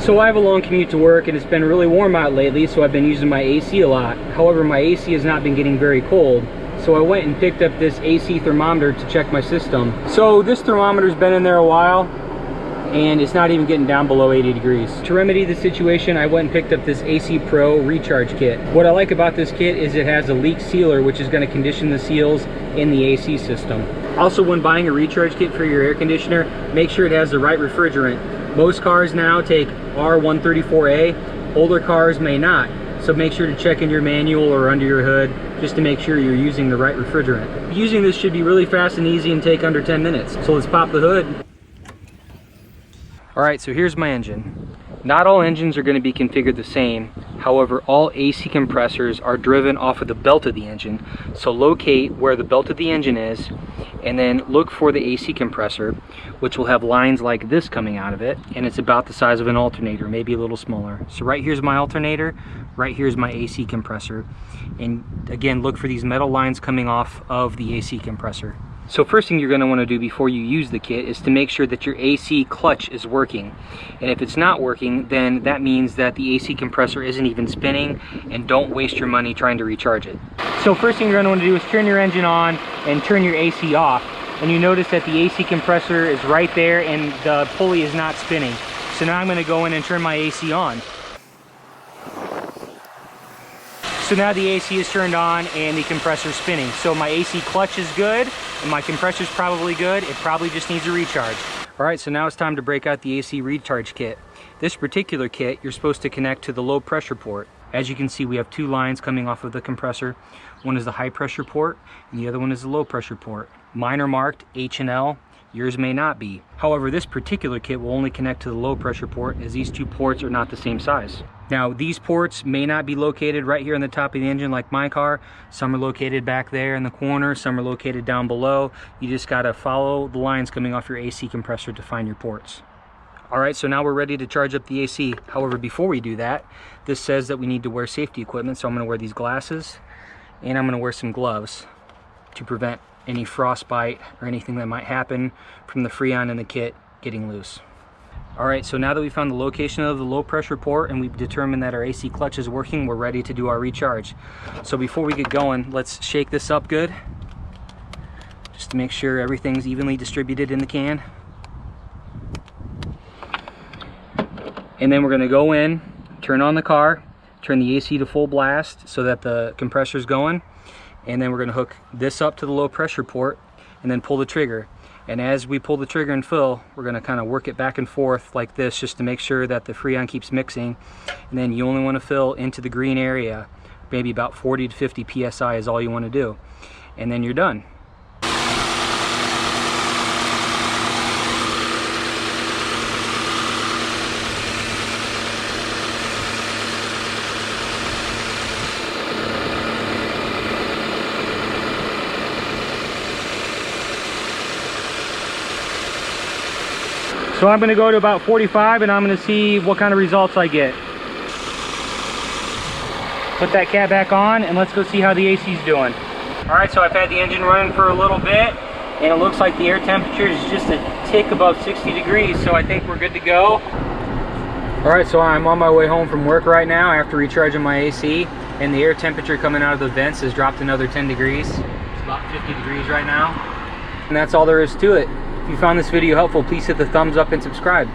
So I have a long commute to work and it's been really warm out lately, so I've been using my AC a lot. However, my AC has not been getting very cold. So I went and picked up this AC thermometer to check my system. So this thermometer's been in there a while and it's not even getting down below 80 degrees. To remedy the situation, I went and picked up this AC Pro recharge kit. What I like about this kit is it has a leak sealer, which is going to condition the seals in the AC system. Also, when buying a recharge kit for your air conditioner, make sure it has the right refrigerant. Most cars now take R134A, older cars may not. So make sure to check in your manual or under your hood just to make sure you're using the right refrigerant. Using this should be really fast and easy and take under 10 minutes. So let's pop the hood. Alright, so here's my engine. Not all engines are going to be configured the same. However, all AC compressors are driven off of the belt of the engine. So locate where the belt of the engine is and then look for the AC compressor, which will have lines like this coming out of it, and it's about the size of an alternator, maybe a little smaller. So right here's my alternator, right here's my AC compressor, and again, look for these metal lines coming off of the AC compressor. So first thing you're going to want to do before you use the kit is to make sure that your AC clutch is working. And if it's not working, then that means that the AC compressor isn't even spinning, and don't waste your money trying to recharge it. So first thing you're going to want to do is turn your engine on and turn your AC off. And you notice that the AC compressor is right there and the pulley is not spinning. So now I'm going to go in and turn my AC on. So now the AC is turned on and the compressor is spinning. So my AC clutch is good and my compressor is probably good. It probably just needs a recharge. All right, so now it's time to break out the AC recharge kit. This particular kit, you're supposed to connect to the low pressure port. As you can see, we have two lines coming off of the compressor. One is the high pressure port and the other one is the low pressure port. Mine are marked H and L. Yours may not be. However, this particular kit will only connect to the low pressure port, as these two ports are not the same size. Now, these ports may not be located right here on the top of the engine like my car. Some are located back there in the corner, some are located down below. You just gotta follow the lines coming off your AC compressor to find your ports. All right, so now we're ready to charge up the AC. However, before we do that, this says that we need to wear safety equipment, so I'm gonna wear these glasses and I'm gonna wear some gloves to prevent any frostbite or anything that might happen from the Freon in the kit getting loose. All right, so now that we found the location of the low pressure port and we've determined that our AC clutch is working, we're ready to do our recharge. So before we get going, let's shake this up good, just to make sure everything's evenly distributed in the can. And then we're gonna go in, turn on the car, turn the AC to full blast so that the compressor's going. And then we're going to hook this up to the low pressure port and then pull the trigger. And as we pull the trigger and fill, we're going to kind of work it back and forth like this just to make sure that the Freon keeps mixing. And then you only want to fill into the green area, maybe about 40 to 50 psi is all you want to do. And then you're done. So I'm going to go to about 45 and I'm going to see what kind of results I get. Put that cat back on and let's go see how the AC is doing. Alright, so I've had the engine running for a little bit and it looks like the air temperature is just a tick above 60 degrees, so I think we're good to go. Alright, so I'm on my way home from work right now after recharging my AC, and the air temperature coming out of the vents has dropped another 10 degrees. It's about 50 degrees right now. And that's all there is to it. If you found this video helpful, please hit the thumbs up and subscribe.